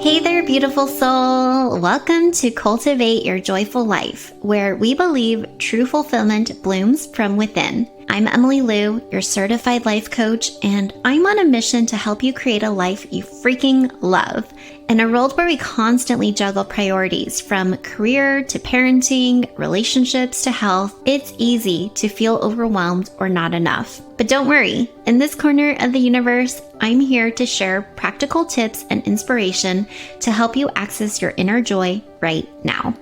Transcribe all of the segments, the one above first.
Hey there, beautiful soul. Welcome to Cultivate Your Joyful Life, where we believe true fulfillment blooms from within. I'm Emily Liou, your certified life coach, and I'm on a mission to help you create a life you freaking love. In a world where we constantly juggle priorities from career to parenting, relationships to health, it's easy to feel overwhelmed or not enough. But don't worry, in this corner of the universe, I'm here to share practical tips and inspiration to help you access your inner joy right now.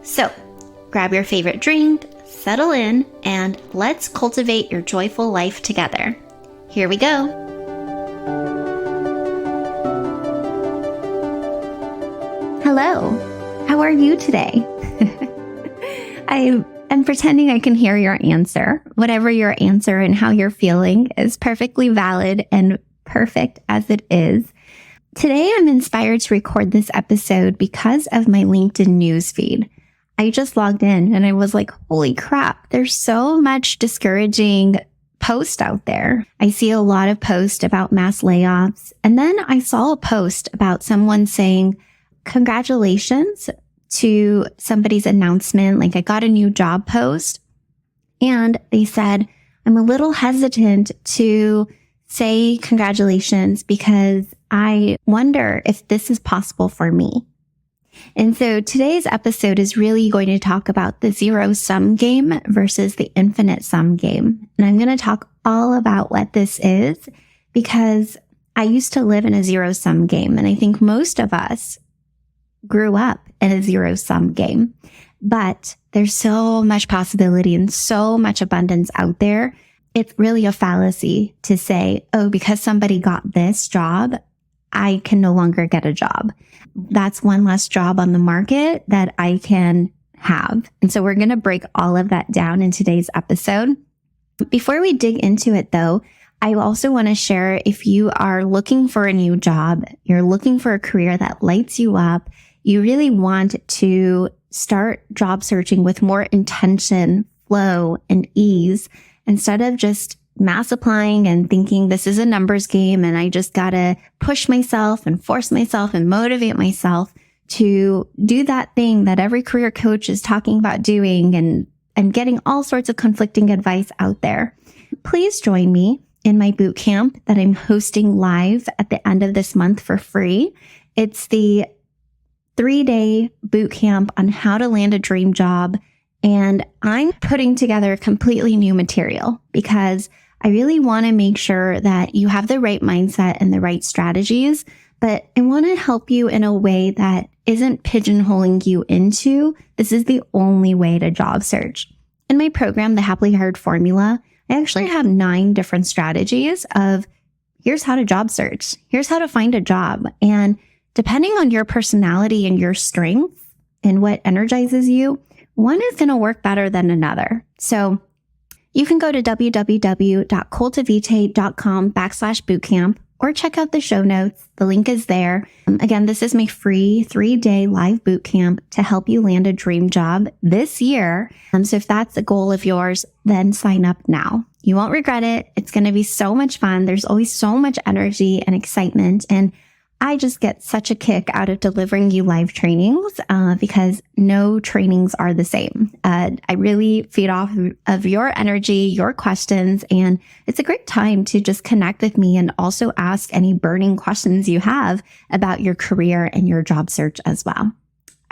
So, grab your favorite drink, settle in, and let's cultivate your joyful life together. Here we go. Hello, how are you today? I am pretending I can hear your answer. Whatever your answer and how you're feeling is perfectly valid and perfect as it is. Today, I'm inspired to record this episode because of my LinkedIn newsfeed. I just logged in and I was like, holy crap, there's so much discouraging post out there. I see a lot of posts about mass layoffs. And then I saw a post about someone saying, congratulations to somebody's announcement. Like I got a new job post and they said, I'm a little hesitant to say congratulations because I wonder if this is possible for me. And so today's episode is really going to talk about the zero-sum game versus the infinite sum game. And I'm going to talk all about what this is because I used to live in a zero-sum game. And I think most of us grew up in a zero-sum game. But there's so much possibility and so much abundance out there. It's really a fallacy to say, oh, because somebody got this job, I can no longer get a job. That's one less job on the market that I can have. And so we're going to break all of that down in today's episode. Before we dig into it though, I also want to share if you are looking for a new job, you're looking for a career that lights you up, you really want to start job searching with more intention, flow, and ease instead of just mass applying and thinking this is a numbers game and I just gotta push myself and force myself and motivate myself to do that thing that every career coach is talking about doing and getting all sorts of conflicting advice out there. Please join me in my boot camp that I'm hosting live at the end of this month for free. It's the 3-day boot camp on how to land a dream job. And I'm putting together completely new material because I really want to make sure that you have the right mindset and the right strategies, but I want to help you in a way that isn't pigeonholing you into this is the only way to job search. In my program, the Happily Hired Formula, I actually have 9 different strategies of here's how to job search, here's how to find a job. And depending on your personality and your strengths and what energizes you, one is going to work better than another. So you can go to www.cultivate.com/bootcamp or check out the show notes. The link is there. Again, this is my free 3-day live bootcamp to help you land a dream job this year. So if that's a goal of yours, then sign up now. You won't regret it. It's going to be so much fun. There's always so much energy and excitement. And I just get such a kick out of delivering you live trainings because no trainings are the same. I really feed off of your energy, your questions, and it's a great time to just connect with me and also ask any burning questions you have about your career and your job search as well.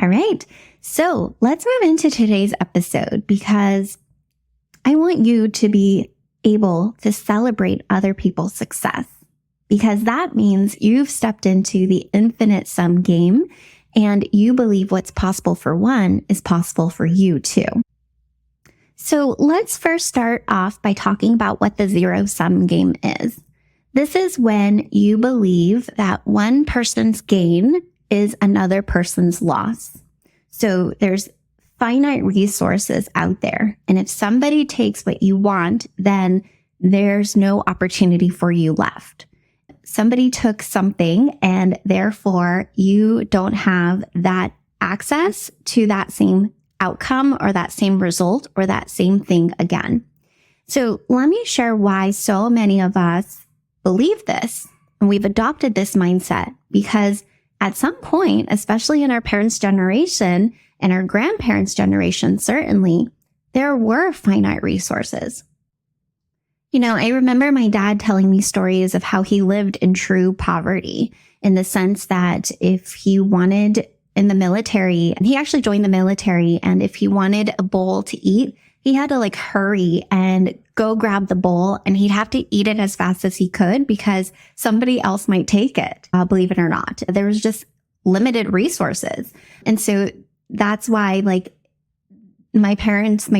All right, so let's move into today's episode because I want you to be able to celebrate other people's success. Because that means you've stepped into the infinite sum game and you believe what's possible for one is possible for you too. So let's first start off by talking about what the zero-sum game is. This is when you believe that one person's gain is another person's loss. So there's finite resources out there. And if somebody takes what you want, then there's no opportunity for you left. Somebody took something and therefore you don't have that access to that same outcome or that same result or that same thing again. So let me share why so many of us believe this and we've adopted this mindset because at some point, especially in our parents' generation and our grandparents' generation, certainly, there were finite resources. I remember my dad telling me stories of how he lived in true poverty, in the sense that if he wanted in the military, and he actually joined the military, and if he wanted a bowl to eat, he had to hurry and go grab the bowl, and he'd have to eat it as fast as he could because somebody else might take it, believe it or not. There was just limited resources. And so that's why my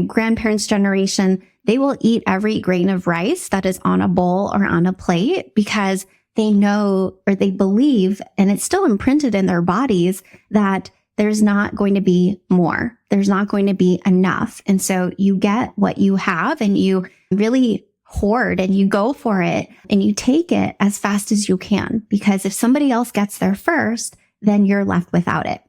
grandparents' generation, they will eat every grain of rice that is on a bowl or on a plate because they know, or they believe, and it's still imprinted in their bodies, that there's not going to be more. There's not going to be enough. And so you get what you have and you really hoard and you go for it and you take it as fast as you can, because if somebody else gets there first, then you're left without it.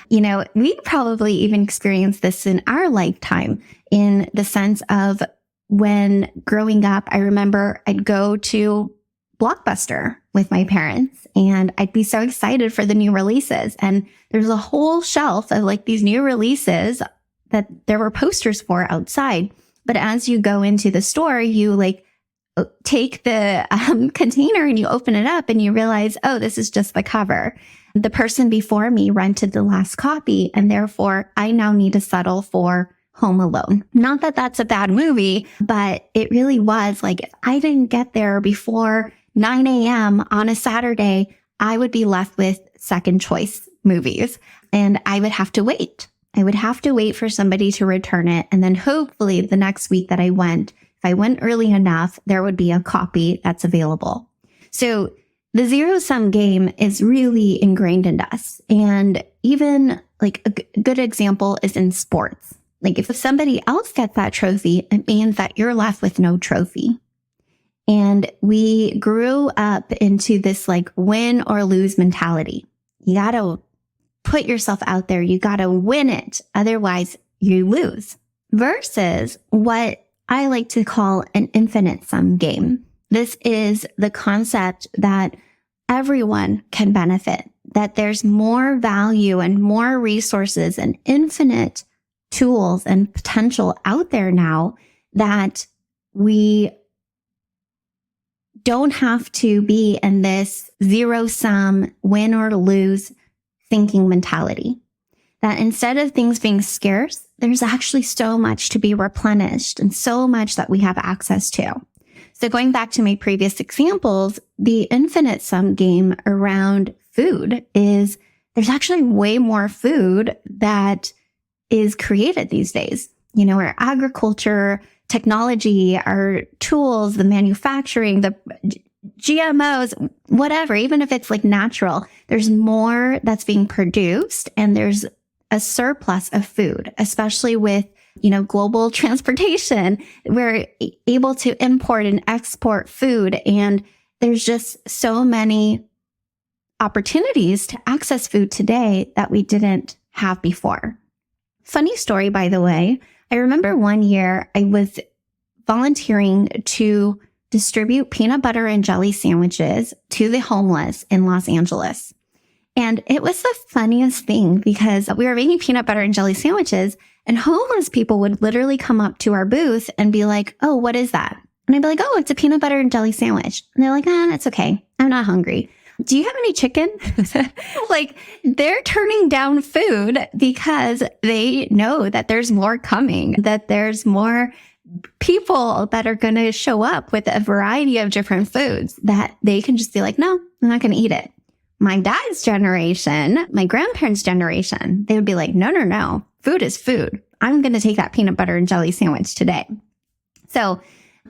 We probably even experienced this in our lifetime, in the sense of when growing up, I remember I'd go to Blockbuster with my parents and I'd be so excited for the new releases. And there's a whole shelf of these new releases that there were posters for outside. But as you go into the store, you take the container and you open it up and you realize, oh, this is just the cover. The person before me rented the last copy, and therefore I now need to settle for Home Alone. Not that that's a bad movie, but it really was if I didn't get there before 9 a.m. on a Saturday, I would be left with second choice movies, and I would have to wait. I would have to wait for somebody to return it. And then hopefully the next week that I went, if I went early enough, there would be a copy that's available. So the zero-sum game is really ingrained in us. And even a good example is in sports. If somebody else gets that trophy, it means that you're left with no trophy. And we grew up into this win or lose mentality. You got to put yourself out there. You got to win it. Otherwise, you lose. Versus what I like to call an infinite sum game. This is the concept that everyone can benefit, that there's more value and more resources and infinite tools and potential out there now, that we don't have to be in this zero-sum win or lose thinking mentality. That instead of things being scarce, there's actually so much to be replenished and so much that we have access to. So going back to my previous examples, the infinite sum game around food is there's actually way more food that is created these days. Our agriculture, technology, our tools, the manufacturing, the GMOs, whatever, even if it's natural, there's more that's being produced, and there's a surplus of food, especially with global transportation. We're able to import and export food, and there's just so many opportunities to access food today that we didn't have before. Funny story, by the way. I remember one year I was volunteering to distribute peanut butter and jelly sandwiches to the homeless in Los Angeles. And it was the funniest thing because we were making peanut butter and jelly sandwiches, and homeless people would literally come up to our booth and be like, oh, what is that? And I'd be like, oh, it's a peanut butter and jelly sandwich. And they're like, it's okay. I'm not hungry. Do you have any chicken? They're turning down food because they know that there's more coming, that there's more people that are going to show up with a variety of different foods that they can just be like, no, I'm not going to eat it. My dad's generation, my grandparents' generation, they would be like, no, food is food. I'm going to take that peanut butter and jelly sandwich today. So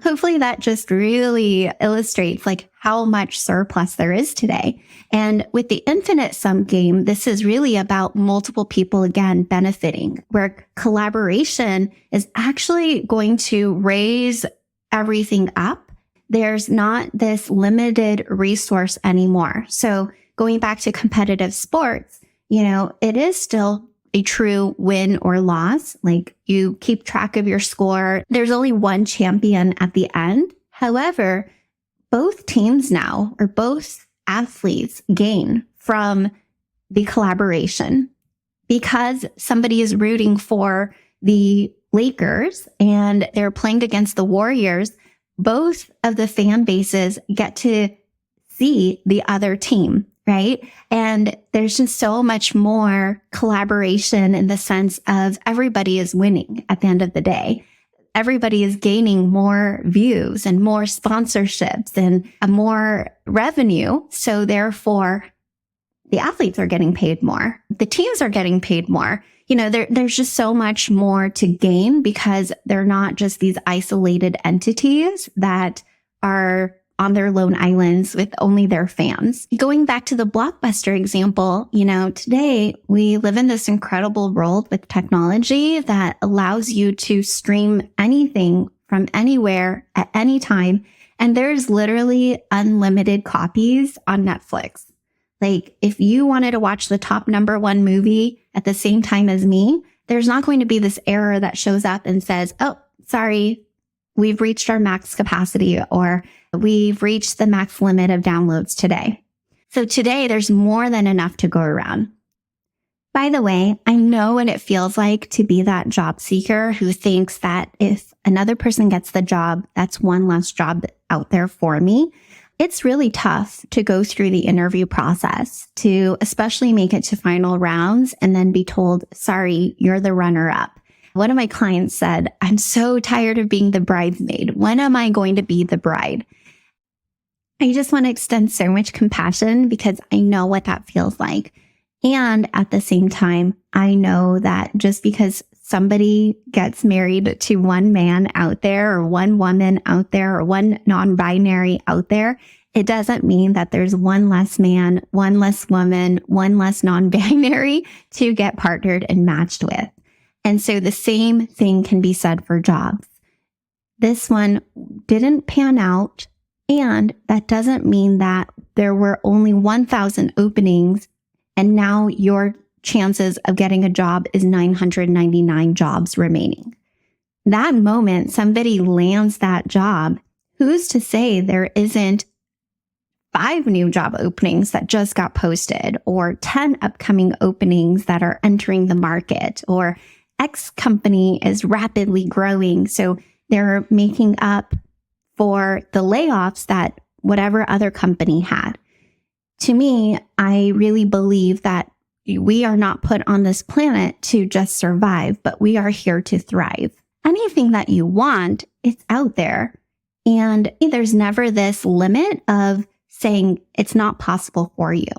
hopefully that just really illustrates how much surplus there is today. And with the infinite sum game, this is really about multiple people, again, benefiting, where collaboration is actually going to raise everything up. There's not this limited resource anymore. So going back to competitive sports, it is still a true win or loss. You keep track of your score. There's only one champion at the end. However, both teams now, or both athletes, gain from the collaboration. Because somebody is rooting for the Lakers and they're playing against the Warriors, both of the fan bases get to see the other team, right? And there's just so much more collaboration in the sense of everybody is winning at the end of the day. Everybody is gaining more views and more sponsorships and more revenue. So therefore, the athletes are getting paid more. The teams are getting paid more. There's just so much more to gain because they're not just these isolated entities that are on their lone islands with only their fans. Going back to the Blockbuster example, today we live in this incredible world with technology that allows you to stream anything from anywhere at any time. And there's literally unlimited copies on Netflix. Like, if you wanted to watch the top #1 movie at the same time as me, there's not going to be this error that shows up and says, oh, sorry, we've reached our max capacity or we've reached the max limit of downloads today. So today there's more than enough to go around. By the way, I know what it feels like to be that job seeker who thinks that if another person gets the job, that's one less job out there for me. It's really tough to go through the interview process, to especially make it to final rounds and then be told, sorry, you're the runner-up. One of my clients said, I'm so tired of being the bridesmaid. When am I going to be the bride? I just want to extend so much compassion because I know what that feels like. And at the same time, I know that just because somebody gets married to one man out there or one woman out there or one non-binary out there, it doesn't mean that there's one less man, one less woman, one less non-binary to get partnered and matched with. And so the same thing can be said for jobs. This one didn't pan out, and that doesn't mean that there were only 1,000 openings and now your chances of getting a job is 999 jobs remaining. That moment somebody lands that job, who's to say there isn't 5 new job openings that just got posted or 10 upcoming openings that are entering the market, or X company is rapidly growing, so they're making up for the layoffs that whatever other company had. To me, I really believe that we are not put on this planet to just survive, but we are here to thrive. Anything that you want, it's out there. And there's never this limit of saying it's not possible for you.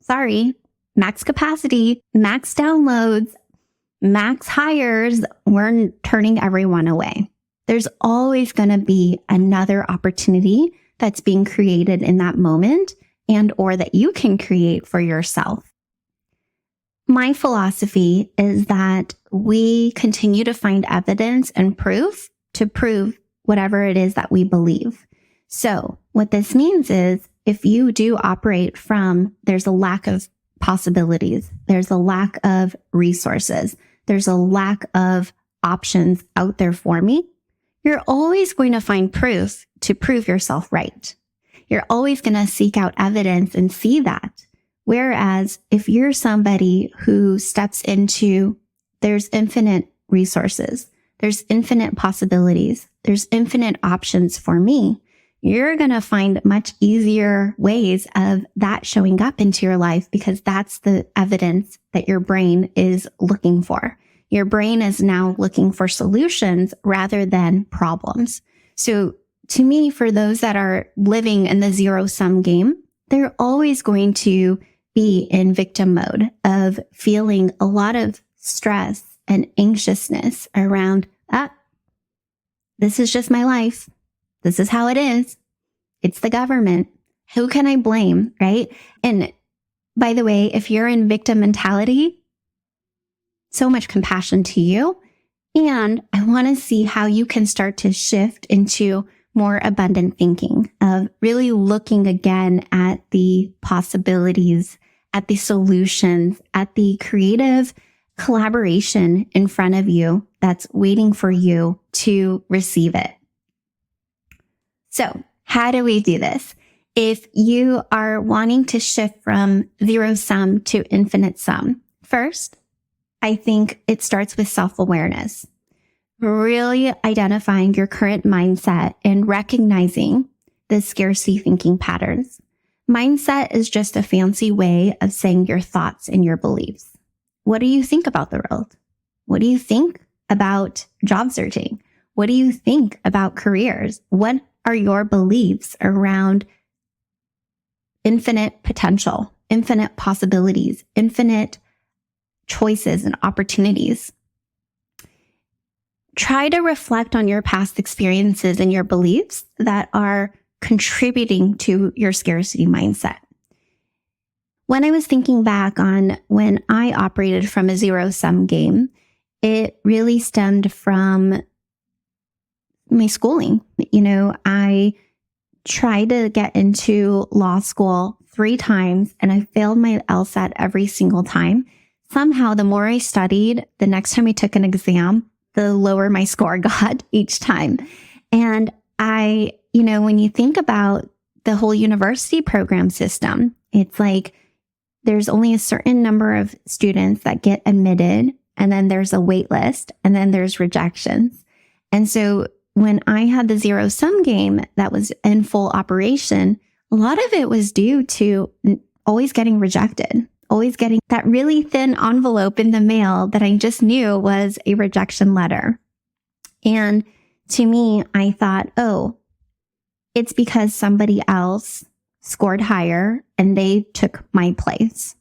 Sorry, max capacity, max downloads, max hires, we're turning everyone away. There's always going to be another opportunity that's being created in that moment and or that you can create for yourself. My philosophy is that we continue to find evidence and proof to prove whatever it is that we believe. So what this means is if you do operate from there's a lack of possibilities, there's a lack of resources, there's a lack of options out there for me, you're always going to find proof to prove yourself right. You're always going to seek out evidence and see that. Whereas if you're somebody who steps into there's infinite resources, there's infinite possibilities, there's infinite options for me, you're going to find much easier ways of that showing up into your life because that's the evidence that your brain is looking for. Your brain is now looking for solutions rather than problems. So to me, for those that are living in the zero-sum game, they're always going to be in victim mode of feeling a lot of stress and anxiousness around, this is just my life. This is how it is. It's the government. Who can I blame, right? And by the way, if you're in victim mentality, so much compassion to you. And I want to see how you can start to shift into more abundant thinking of really looking again at the possibilities, at the solutions, at the creative collaboration in front of you that's waiting for you to receive it. So how do we do this? if you are wanting to shift from zero sum to infinite sum, first, I think it starts with self-awareness. Really identifying your current mindset and recognizing the scarcity thinking patterns. Mindset is just a fancy way of saying your thoughts and your beliefs. What do you think about the world? What do you think about job searching? What do you think about careers? What are your beliefs around infinite potential, infinite possibilities, infinite choices and opportunities? Try to reflect on your past experiences and your beliefs that are contributing to your scarcity mindset. When I was thinking back on when I operated from a zero-sum game, it really stemmed from my schooling. I tried to get into law school 3 times and I failed my LSAT every single time. Somehow, the more I studied, the next time I took an exam, the lower my score got each time. And when you think about the whole university program system, it's like there's only a certain number of students that get admitted, and then there's a wait list, and then there's rejections. And so when I had the zero-sum game that was in full operation, a lot of it was due to always getting rejected, always getting that really thin envelope in the mail that I just knew was a rejection letter. And to me, I thought, it's because somebody else scored higher and they took my place.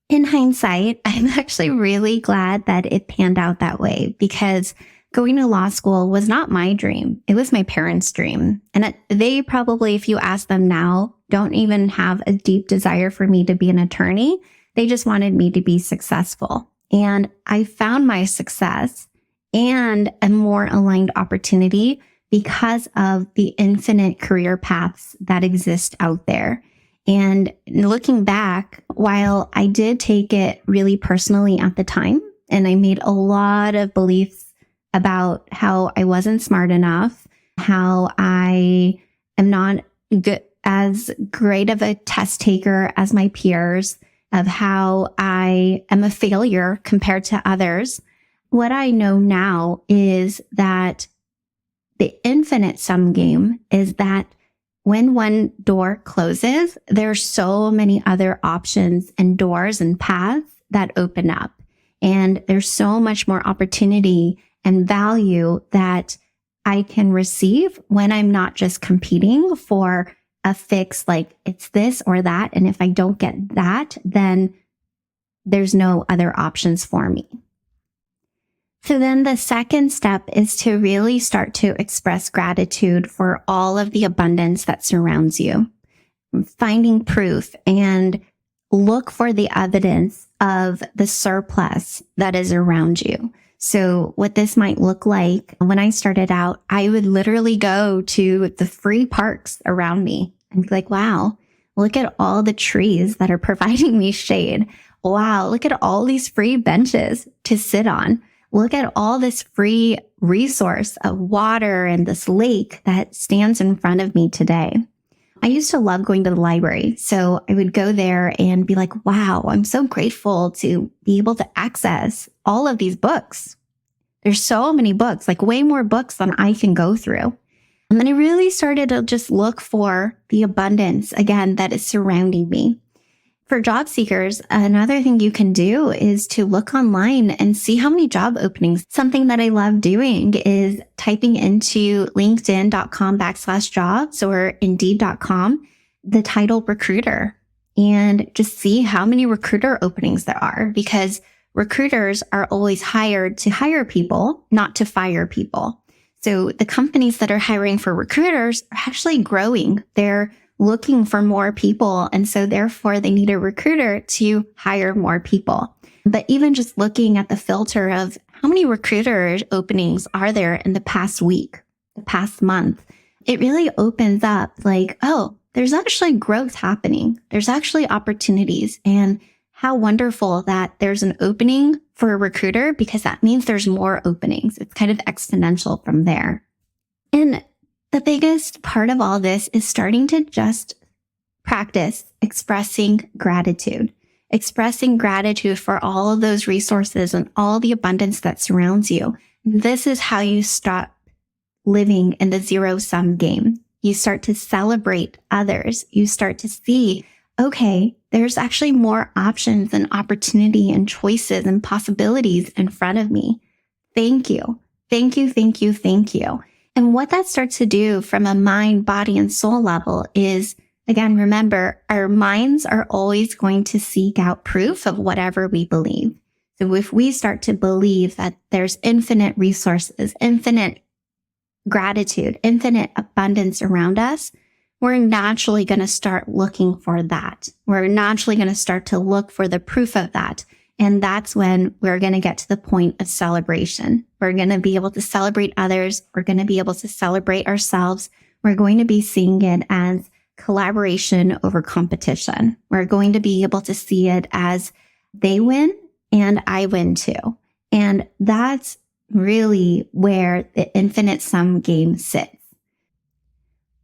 In hindsight, I'm actually really glad that it panned out that way, because going to law school was not my dream. It was my parents' dream. And they probably, if you ask them now, don't even have a deep desire for me to be an attorney. They just wanted me to be successful. And I found my success and a more aligned opportunity because of the infinite career paths that exist out there. And looking back, while I did take it really personally at the time, and I made a lot of beliefs about how I wasn't smart enough, how I am not as great of a test taker as my peers, of how I am a failure compared to others. What I know now is that the infinite sum game is that when one door closes, there's so many other options and doors and paths that open up. And there's so much more opportunity and value that I can receive when I'm not just competing for a fix, like it's this or that. And if I don't get that, then there's no other options for me. So then the second step is to really start to express gratitude for all of the abundance that surrounds you. Finding proof and look for the evidence of the surplus that is around you. So what this might look like, when I started out, I would literally go to the free parks around me and be like, wow, look at all the trees that are providing me shade. Wow, look at all these free benches to sit on. Look at all this free resource of water and this lake that stands in front of me today. I used to love going to the library. So I would go there and be like, wow, I'm so grateful to be able to access all of these books. There's so many books, like way more books than I can go through. And then I really started to just look for the abundance, again, that is surrounding me. For job seekers, another thing you can do is to look online and see how many job openings. Something that I love doing is typing into linkedin.com/jobs or indeed.com, the title recruiter, and just see how many recruiter openings there are, because recruiters are always hired to hire people, not to fire people. So the companies that are hiring for recruiters are actually growing. They're looking for more people. And so therefore they need a recruiter to hire more people. But even just looking at the filter of how many recruiter openings are there in the past week, the past month, it really opens up like, oh, there's actually growth happening. There's actually opportunities, and how wonderful that there's an opening for a recruiter, because that means there's more openings. It's kind of exponential from there. And the biggest part of all this is starting to just practice expressing gratitude. Expressing gratitude for all of those resources and all the abundance that surrounds you. This is how you stop living in the zero-sum game. You start to celebrate others. You start to see, okay, there's actually more options and opportunity and choices and possibilities in front of me. Thank you. Thank you, thank you, thank you. And what that starts to do from a mind, body, and soul level is, again, remember, our minds are always going to seek out proof of whatever we believe. So if we start to believe that there's infinite resources, infinite gratitude, infinite abundance around us, we're naturally going to start looking for that. We're naturally going to start to look for the proof of that. And that's when we're going to get to the point of celebration. We're going to be able to celebrate others. We're going to be able to celebrate ourselves. We're going to be seeing it as collaboration over competition. We're going to be able to see it as they win and I win too. And that's really where the infinite sum game sits.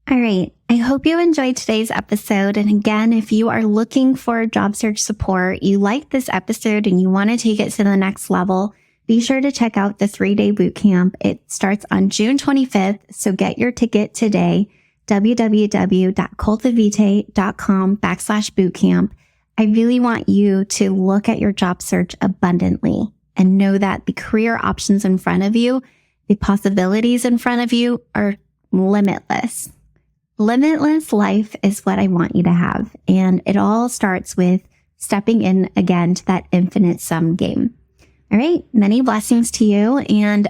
All right. I hope you enjoyed today's episode. And again, if you are looking for job search support, you like this episode and you want to take it to the next level, be sure to check out the 3-day bootcamp. It starts on June 25th. So get your ticket today, www.cultivate.com/bootcamp. I really want you to look at your job search abundantly and know that the career options in front of you, the possibilities in front of you are limitless. Limitless life is what I want you to have. And it all starts with stepping in again to that infinite sum game. All right. Many blessings to you. And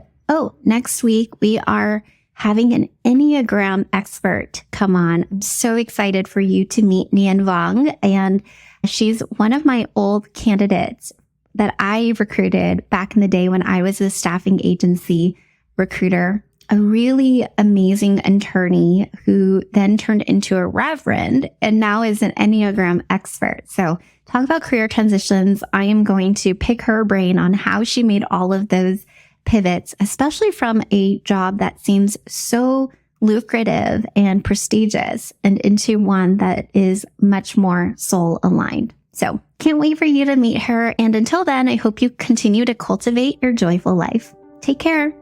next week we are having an Enneagram expert come on. I'm so excited for you to meet Nian Vong. And she's one of my old candidates that I recruited back in the day when I was a staffing agency recruiter. A really amazing attorney who then turned into a reverend and now is an Enneagram expert. So talk about career transitions. I am going to pick her brain on how she made all of those pivots, especially from a job that seems so lucrative and prestigious and into one that is much more soul aligned. So can't wait for you to meet her. And until then, I hope you continue to cultivate your joyful life. Take care.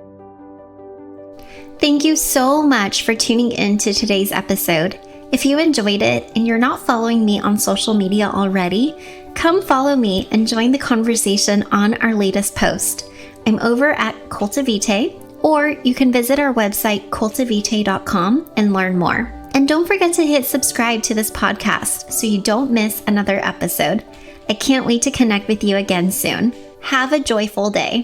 Thank you so much for tuning in to today's episode. If you enjoyed it and you're not following me on social media already, come follow me and join the conversation on our latest post. I'm over at Cultivate, or you can visit our website, cultivate.com, and learn more. And don't forget to hit subscribe to this podcast so you don't miss another episode. I can't wait to connect with you again soon. Have a joyful day.